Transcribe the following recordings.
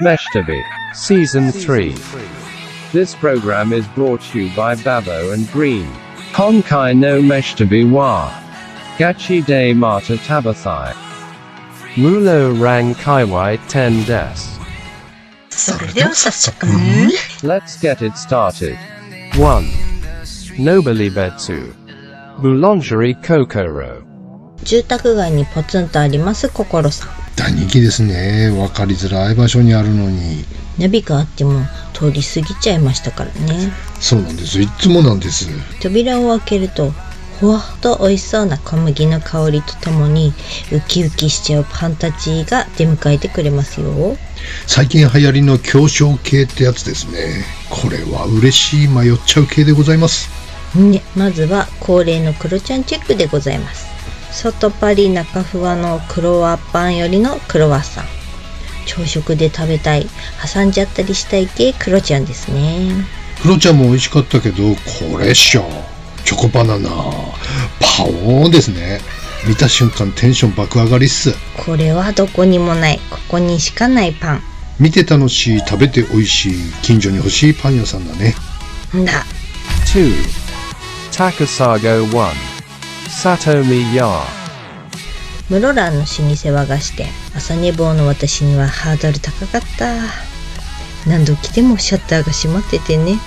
Meshtabi, Season 3. This program is brought to you by Babo and Green. Honkai no Meshtabi wa. Gachi de Mata Tabathai. Mulo Rang Kaiwai 10 des. それでは早速、Let's get it started. 1. Nobili Betsu. Boulangerie Kokoro. 住宅街にポツンとあります心さん。大人気ですね。分かりづらい場所にあるのに。ナビがあっても通り過ぎちゃいましたからね。そうなんです。いつもなんです。扉を開けるとふわっと美味しそうな小麦の香りとともにウキウキしちゃうパンたちが出迎えてくれますよ。最近流行りの協商系ってやつですね。これは嬉しい迷っちゃう系でございます。ね、まずは恒例のクロちゃんチェックでございます。外パリ中ふわのクロワッパンよりのクロワッサン。朝食で食べたい、挟んじゃったりしたい系クロちゃんですね。クロちゃんも美味しかったけど、これっしょ。チョコバナナパオーンですね。見た瞬間テンション爆上がりっす。これはどこにもない、ここにしかないパン。見て楽しい、食べて美味しい、近所に欲しいパン屋さんだね。んだ。 2. Takasago 1. Satomi Ya. 室蘭の老舗和菓子店、朝寝坊の私にはハードル高かった。何度来てもシャッターが閉まっててね。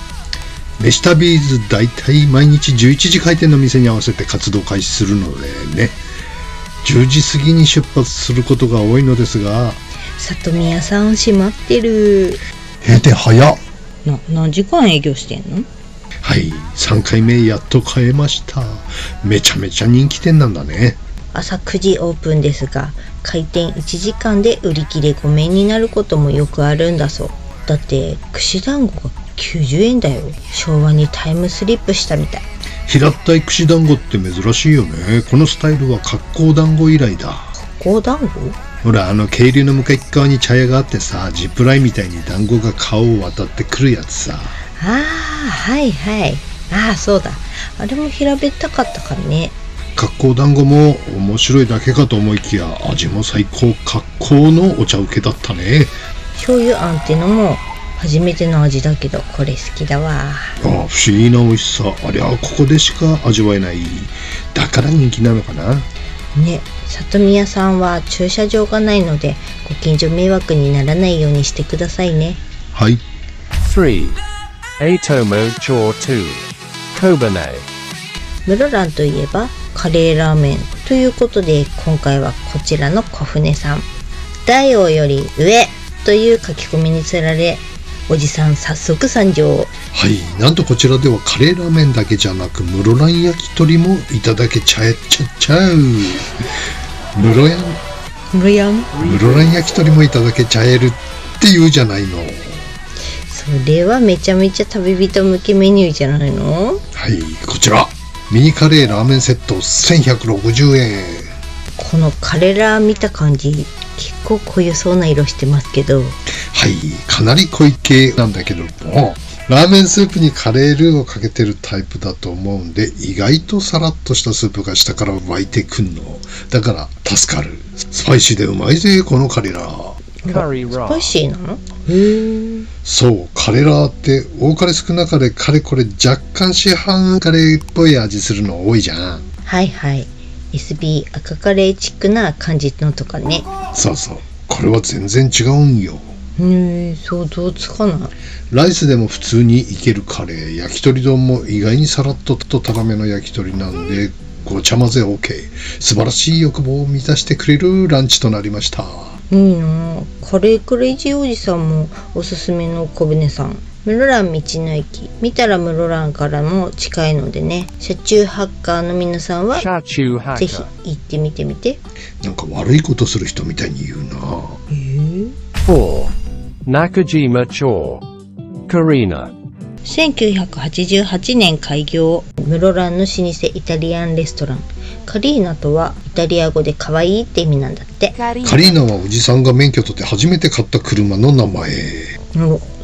飯旅ーズだいたい毎日11時開店の店に合わせて活動開始するのでね、10時過ぎに出発することが多いのですが、里宮さん閉まってる。閉店早っ。何時間営業してんの？はい、3回目やっと買えました。めちゃめちゃ人気店なんだね。朝9時オープンですが、開店1時間で売り切れごめんになることもよくあるんだそう。だって串団子が90円だよ。昭和にタイムスリップしたみたい。平ったい串団子って珍しいよね。このスタイルは格好団子以来だ。格好団子？ほら、渓流の向かい側に茶屋があってさ、ジップラインみたいに団子が川を渡ってくるやつさ。ああ、はいはい。ああ、そうだ。あれも平べったかったからね。格好団子も面白いだけかと思いきや、味も最高格好のお茶受けだったね。醤油あんってのも初めての味だけど、これ好きだわ。不思議な美味しさ。ありゃここでしか味わえない。だから人気なのかな。ね、里宮さんは駐車場がないので、ご近所迷惑にならないようにしてくださいね。はい。 3. Atomo Chor 2. Kobane. 室蘭といえばカレーラーメンということで、今回はこちらの小舟さん。大王より上という書き込みにつられ、おじさん早速参上。はい、なんとこちらではカレーラーメンだけじゃなく、室蘭焼き鳥もいただけちゃえちゃっちゃう。室蘭焼き鳥もいただけちゃえるって言うじゃないの。それはめちゃめちゃ旅人向けメニューじゃないの？はい、こちらミニカレーラーメンセット1160円。このカレーラー見た感じ、結構濃ゆそうな色してますけど。はい、かなり濃い系なんだけども、ラーメンスープにカレールーをかけてるタイプだと思うんで、意外とサラッとしたスープが下から湧いてくんの。だから助かる。スパイシーでうまいぜこのカレーラー。スパイシーなの？へえ。そう、カレーラーって多かれ少なかれかれこれ若干市販カレーっぽい味するの多いじゃん。はいはい。SB 赤カレーチックな感じのとかね。そうそう、これは全然違うんよ。想像つかない。ライスでも普通にいけるカレー、焼き鳥丼も意外にさらっとたらめの焼き鳥なんで、ごちゃ混ぜ OK。 素晴らしい欲望を満たしてくれるランチとなりました。いいな。カレークレイジーおじさんもおすすめの小舟さん。室蘭道の駅見たら室蘭からも近いのでね、車中ハッカーの皆さんはぜひ行ってみてみて。なんか悪いことする人みたいに言うな。4. Nakajima Chor. Karina. 1988年開業、室蘭の老舗イタリアンレストラン。カリーナとはイタリア語で可愛いって意味なんだって。カリーナはおじさんが免許取って初めて買った車の名前。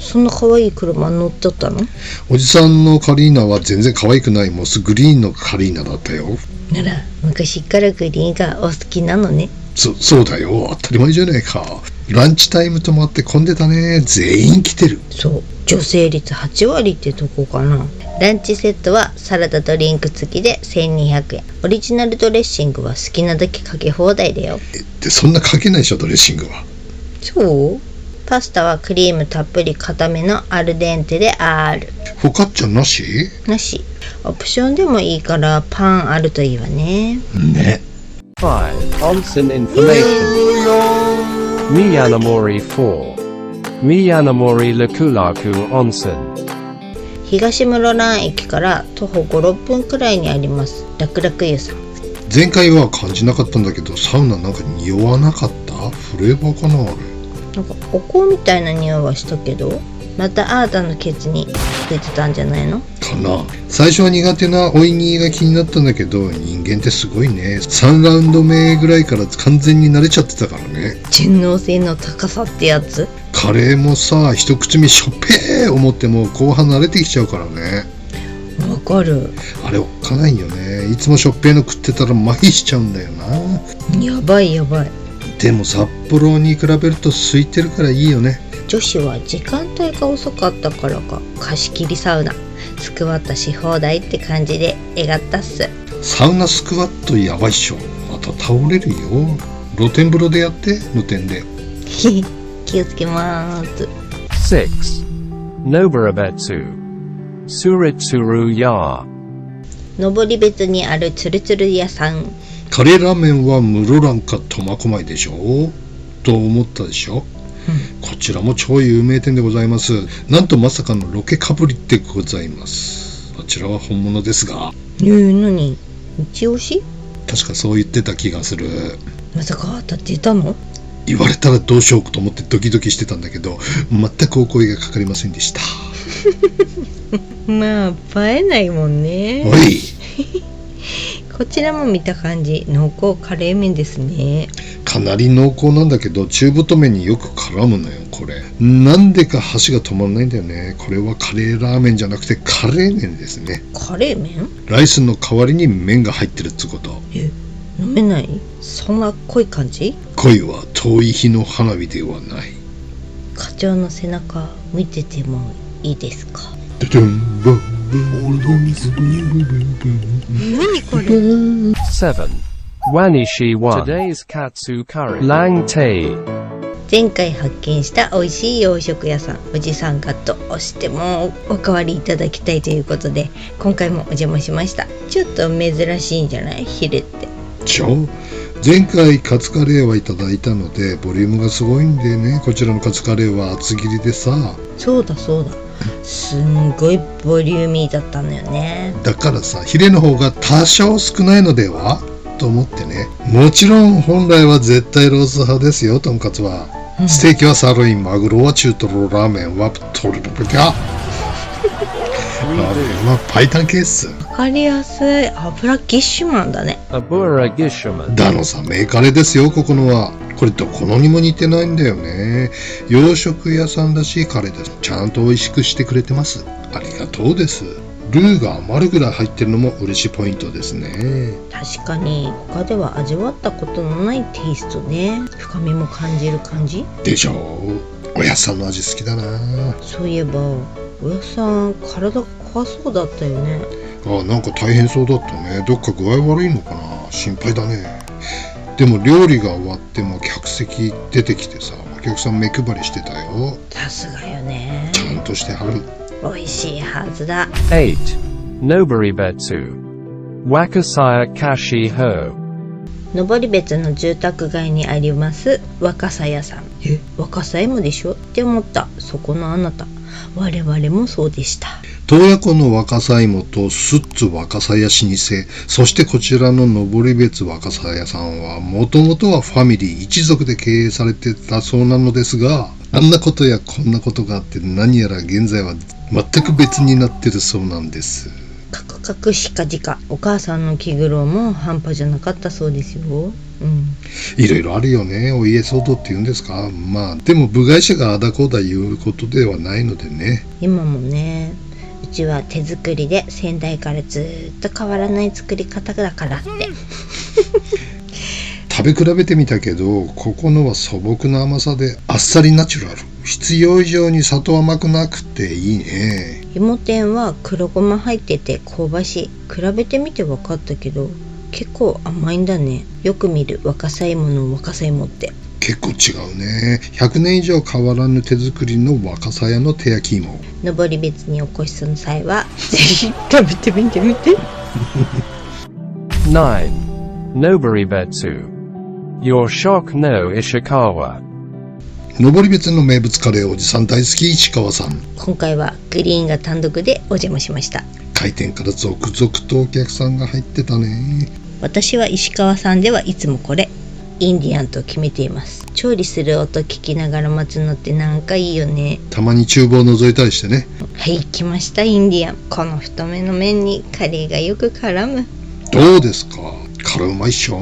そんな可愛い車乗っちゃったの？おじさんのカリーナは全然可愛くないモスグリーンのカリーナだったよ。なら昔からグリーンがお好きなのね。そうだよ、当たり前じゃないか。ランチタイムともあって混んでたね。全員来てる。そう、女性率8割ってとこかな。ランチセットはサラダドリンク付きで1200円。オリジナルドレッシングは好きなだけかけ放題だよ。で、そんなかけないでしょ、ドレッシングは。そう？パスタはクリームたっぷり固めのアルデンテである。フォカッチャなし？なし。オプションでもいいからパンあるといいわね。ね。5. Onsen information. Miyanamori 4. Miyanamori Lakulaku Onsen. 東室蘭駅から徒歩 5,6 分くらいにあります楽々湯さん。前回は感じなかったんだけど、サウナなんか匂わなかった？フレーバーかなあれ。なんかお香みたいな匂いはしたけど、またあーたのケツについてたんじゃないのかな。最初は苦手なおいにが気になったんだけど、人間ってすごいね。3ラウンド目ぐらいから完全に慣れちゃってたからね。順応性の高さってやつ。カレーもさ、一口目しょっぺー思っても後半慣れてきちゃうからね。わかる。あれおっかないよね。いつもしょっぺーの食ってたら麻痺しちゃうんだよな。やばいやばい。でも札幌に比べると空いてるからいいよね。女子は時間帯が遅かったからか貸し切りサウナスクワットし放題って感じでえがったっす。サウナスクワットやばいっしょ。また倒れるよ。露天風呂でやって。露天で気をつけまーす。 6. Noburabetsu. Suritsuru Ya. 登別にあるつるつる屋さん。カレーラーメンは室蘭か苫小牧でしょと思ったでしょ、こちらも超有名店でございます。なんとまさかのロケかぶりでございます。こちらは本物ですが。何一押し？確かそう言ってた気がする。まさか当たってたの？言われたらどうしようと思ってドキドキしてたんだけど、全くお声がかかりませんでした。まあ映えないもんね。おいこちらも見た感じ濃厚カレー麺ですね。かなり濃厚なんだけど、中太麺によく絡むのよこれ。なんでか箸が止まんないんだよね。これはカレーラーメンじゃなくてカレー麺ですね。カレー麺？ライスの代わりに麺が入ってるってこと。飲めない？そんな濃い感じ？恋は遠い日の花火ではない。課長の背中見ててもいいですか？何これ7. Wanishi 1. Today's Katsu Curry. Langtei. 前回発見した美味しい洋食屋さん、おじさんカット押してもおかわりいただきたいということで今回もお邪魔しました。ちょっと珍しいんじゃない？ヒレって前回カツカレーはいただいたのでボリュームがすごいんでね。こちらのカツカレーは厚切りでさ。そうだすんごいボリューミーだったのよね。だからさ、ヒレの方が多少少ないのではと思ってね。もちろん本来は絶対ロース派ですよ、とんかつは。ステーキはサーロイン、マグロは中トロ、ラーメンはトルブキャ。ラーメンはパイタンケース。わかりやすい。油ギッシュマンだね。Abura Gishaman. だのさ、メーカレですよ、ここのは。これどこのにも似てないんだよね。洋食屋さんらしいカレーです。ちゃんと美味しくしてくれてます。ありがとうです。ルーが余るぐらい入ってるのも嬉しいポイントですね。確かに他では味わったことのないテイストね。深みも感じる感じでしょう。おやっさんの味好きだな。そういえばおやっさん体怖そうだったよね。なんか大変そうだったね。どっか具合悪いのかな。心配だね。でも料理が終わっても客席出てきてさ、お客さん目配りしてたよ。さすがよね。ちゃんとしてはる。美味しいはずだ。 8. Noburibetsu. Wakasaya Kashi Ho. 登別の住宅街にあります若狭屋さん。若狭もでしょって思った。そこのあなた、我々もそうでした。洞爺湖の若狭芋とスッツ若狭屋老舗、そしてこちらの登別若狭屋さんはもともとはファミリー一族で経営されてたそうなのですが、あんなことやこんなことがあって何やら現在は全く別になってるそうなんです。カクカクしかじか。お母さんの気苦労も半端じゃなかったそうですよ。いろいろあるよね。お家騒動って言うんですか。まあでも部外者があだこうだ言うことではないのでね。今もね、うちは手作りで先代からずっと変わらない作り方だからって。食べ比べてみたけど、ここのは素朴な甘さであっさりナチュラル。必要以上に砂糖甘くなくていいね。芋天は黒ごま入ってて香ばしい。比べてみて分かったけど結構甘いんだね。よく見る若さ芋の若さ芋って結構違うね。100年以上変わらぬ手作りの若狭屋の手焼き芋。登別にお越しの際はぜひ食べてみてみて。9. Noboribetsu. Your shock no Ishikawa. 登別の名物カレーおじさん大好き石川さん。今回はグリーンが単独でお邪魔しました。開店から続々とお客さんが入ってたね。私は石川さんではいつもこれインディアンと決めています。調理する音聞きながら待つのってなんかいいよね。たまに厨房を覗いたりしてね。はい、来ましたインディアン。この太めの麺にカレーがよく絡む。どうですか、辛うまいっしょ。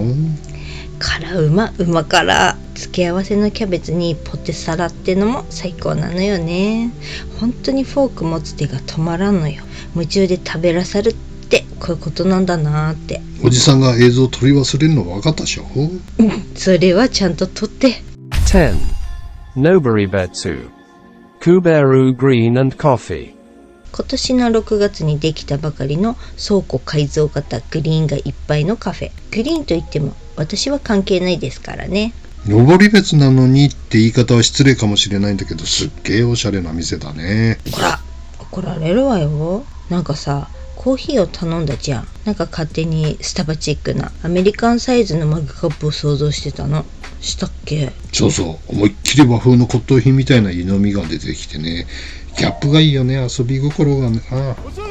辛うま辛。付け合わせのキャベツにポテサラってのも最高なのよね。本当にフォーク持つ手が止まらんのよ。夢中で食べらさるってこういうことなんだなーって。おじさんが映像撮り忘れるの分かったでしょ。それはちゃんと撮って。10. Noboribetsu. Kuberu Green and Coffee. 今年の6月にできたばかりの倉庫改造型グリーンがいっぱいのカフェ。グリーンといっても私は関係ないですからね。登別なのにって言い方は失礼かもしれないんだけど、すっげえおしゃれな店だね。ほら怒られるわよ。なんかさコーヒーを頼んだじゃん。なんか勝手にスタバチックなアメリカンサイズのマグカップを想像してたの。したっけ？そうそう、思いっきり和風の骨董品みたいな湯飲みが出てきてね。ギャップがいいよね。遊び心がね。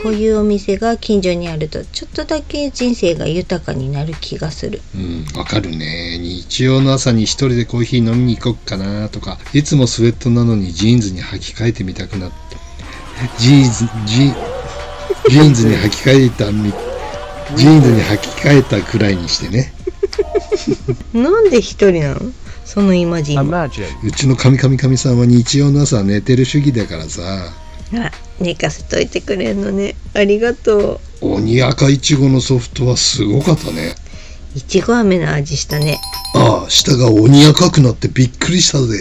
こういうお店が近所にあるとちょっとだけ人生が豊かになる気がする。わかるね。日曜の朝に一人でコーヒー飲みに行こっかなとか、いつもスウェットなのにジーンズに履き替えてみたくなって、ジーンズに履き替えたくらいにしてね。なんで一人なの？そのイマジン。Imagine. うちの神さんは日曜の朝寝てる主義だからさ。あ、寝かせといてくれんのね。ありがとう。鬼赤いちごのソフトはすごかったね。いちご飴の味したね。ああ、舌が鬼赤くなってびっくりしたぜ。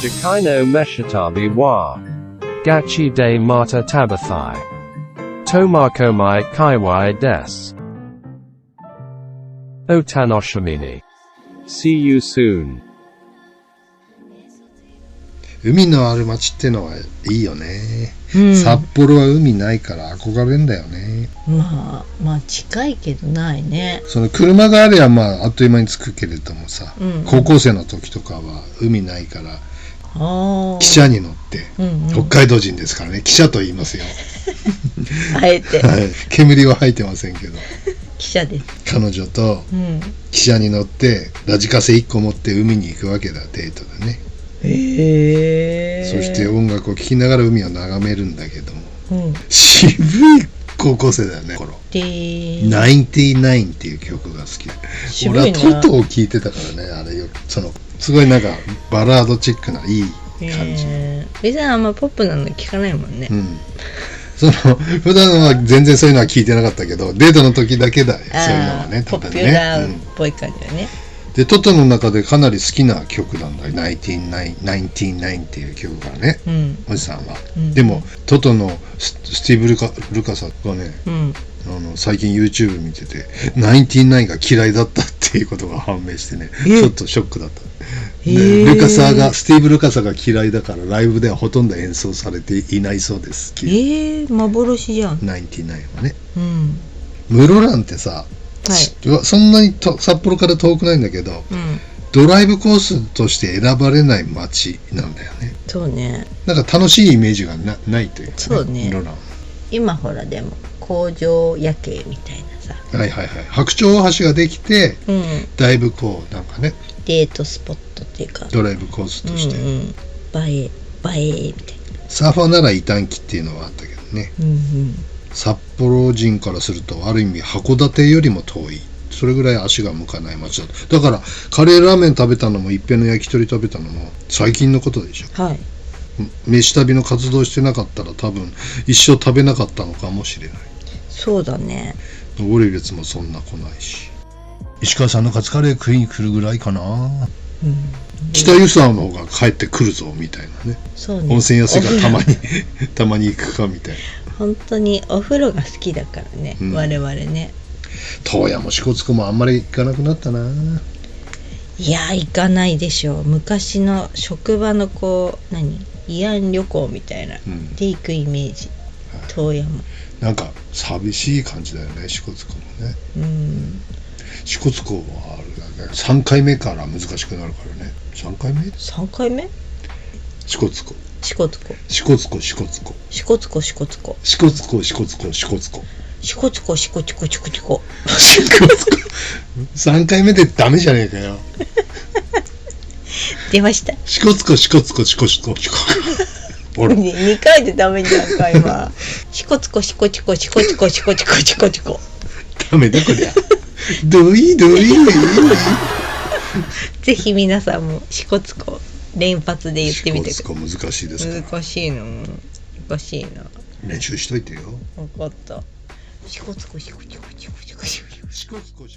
Jikai no Meshitabi wa. Gachi de Mata Tabathai. Tomakomai Kaiwai des. Otanoshimini. See you soon. 海のある町ってのはいいよね。札幌は海ないから憧れんだよね。まあ近いけどないね。その車があればあっという間に着くけれどもさ、高校生の時とかは海ないから汽車に乗って、北海道人ですからね、汽車と言いますよ。あえて、はい、煙は吐いてませんけど。汽車です。彼女と汽車に乗ってラジカセ1個持って海に行くわけだ、デートでね。そして音楽を聴きながら海を眺めるんだけども、渋い高校生だよね。この99っていう曲が好きで、俺はトトを聴いてたからね。あれよ、すごいなんかバラードチックないい感じ。別にあんまポップなの聞かないもんね。普段は全然そういうのは聞いてなかったけど、デートの時だけだよ、そういうのはね。ポッピュラーっぽい感じだね。でトトの中でかなり好きな曲なんだよ、99っていう曲がね、おじさんは。でもトトのスティーブ・ルカサがね、最近 YouTube 見てて99が嫌いだったっていうことが判明してね、ちょっとショックだった。でスティーブ・ルカサが嫌いだからライブではほとんど演奏されていないそうです。幻じゃん。99はね。室蘭ってさ、そんなに札幌から遠くないんだけど、ドライブコースとして選ばれない街なんだよね。そうね。なんか楽しいイメージがないというか、ね。そうね。室蘭。今ほらでも工場夜景みたいなさ。白鳥大橋ができて、だいぶこうなんかね。デートスポットっていうか。ドライブコースとして。映えみたいな。サーファーなら異端期っていうのはあったけどね。札幌人からするとある意味函館よりも遠い、それぐらい足が向かない街だと。だからカレーラーメン食べたのも一平の焼き鳥食べたのも最近のことでしょ。飯旅の活動してなかったら多分一生食べなかったのかもしれない。そうだね。登別もそんな来ないし。石川さんのカツカレー食いに来るぐらいかな。うん、北湯沢の方が帰ってくるぞみたいなね。そうね。温泉安いがたまにたまに行くかみたいな。本当にお風呂が好きだからね、うん、我々ね。洞爺も支笏湖もあんまり行かなくなったな。いや行かないでしょ。昔の職場のこう慰安旅行みたいな、で行くイメージ。洞爺もなんか寂しい感じだよね、支笏湖もね。支笏湖はあれだね、3回目から難しくなるからね。3回目3回目支笏湖支笏湖支笏湖支笏湖支笏湖支笏湖支笏湖支笏湖支笏湖支笏湖支笏湖支笏湖支笏湖3回目でダメじゃねえかよ。出ました。支笏湖支笏湖支笏湖支笏湖ほら2回でダメじゃんか今。支笏湖支笏湖支笏湖支笏湖支笏湖ダメだこりゃ。どいぜひ皆さんも支笏湖連発で言ってみてください。支笏湖難しいですから。難しいな。練習しといてよ。分かった。支笏湖支笏湖支笏湖支笏湖。